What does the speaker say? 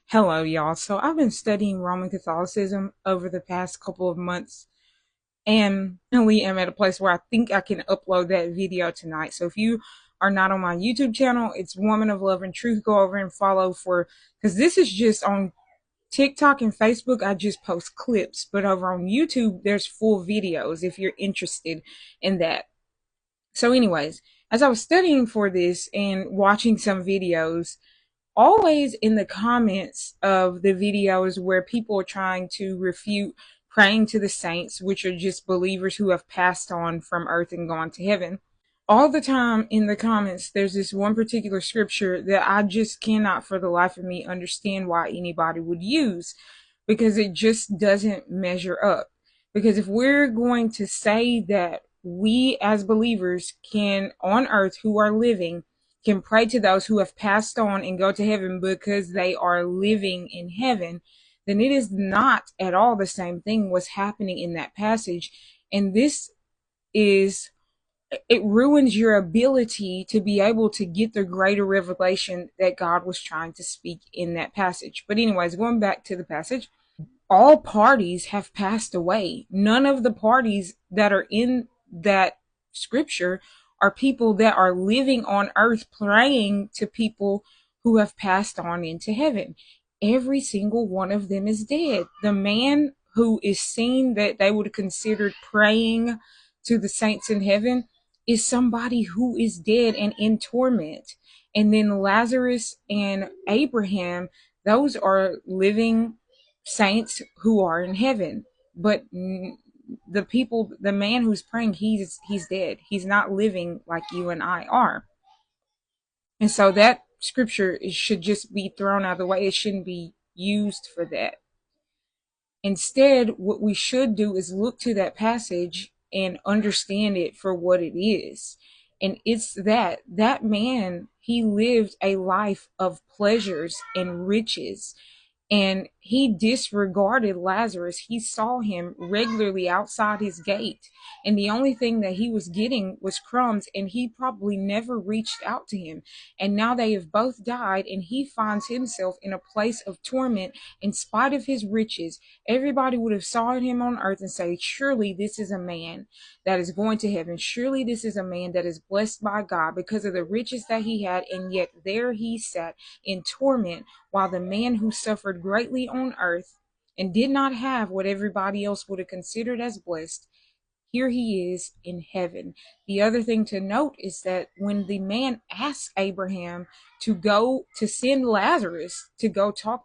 Hello, y'all. So I've been studying Roman Catholicism over the past couple of months, and I am at a place where I think I can upload that video tonight. So if you are not on my YouTube channel, it's Woman of Love and Truth. Go over and follow because this is just on TikTok and Facebook. I just post clips, but over on YouTube, there's full videos if you're interested in that. So, anyways, as I was studying for this and watching some videos, always in the comments of the videos where people are trying to refute praying to the saints, which are just believers who have passed on from earth and gone to heaven. All the time in the comments, there's this one particular scripture that I just cannot for the life of me understand why anybody would use, because it just doesn't measure up. Because if we're going to say that we as believers can on earth who are living can pray to those who have passed on and go to heaven because they are living in heaven, then it is not at all the same thing what's happening in that passage. And this is, it ruins your ability to be able to get the greater revelation that God was trying to speak in that passage. But anyways, going back to the passage, all parties have passed away. None of the parties that are in that scripture are people that are living on earth praying to people who have passed on into heaven. Every single one of them is dead. The man who is seen that they would have considered praying to the saints in heaven is somebody who is dead and in torment. And then Lazarus and Abraham, those are living saints who are in heaven. But the man who's praying, he's dead. He's not living like you and I are. And so that scripture should just be thrown out of the way. It shouldn't be used for that. Instead, what we should do is look to that passage and understand it for what it is. And it's that man, he lived a life of pleasures and riches, and he disregarded Lazarus. He saw him regularly outside his gate, and the only thing that he was getting was crumbs, and he probably never reached out to him. And now they have both died, and he finds himself in a place of torment in spite of his riches. Everybody would have saw him on earth and say, surely this is a man that is going to heaven. Surely this is a man that is blessed by God because of the riches that he had, and yet there he sat in torment, while the man who suffered greatly on earth and did not have what everybody else would have considered as blessed, here he is in heaven. The other thing to note is that when the man asked Abraham to go to send Lazarus to go talk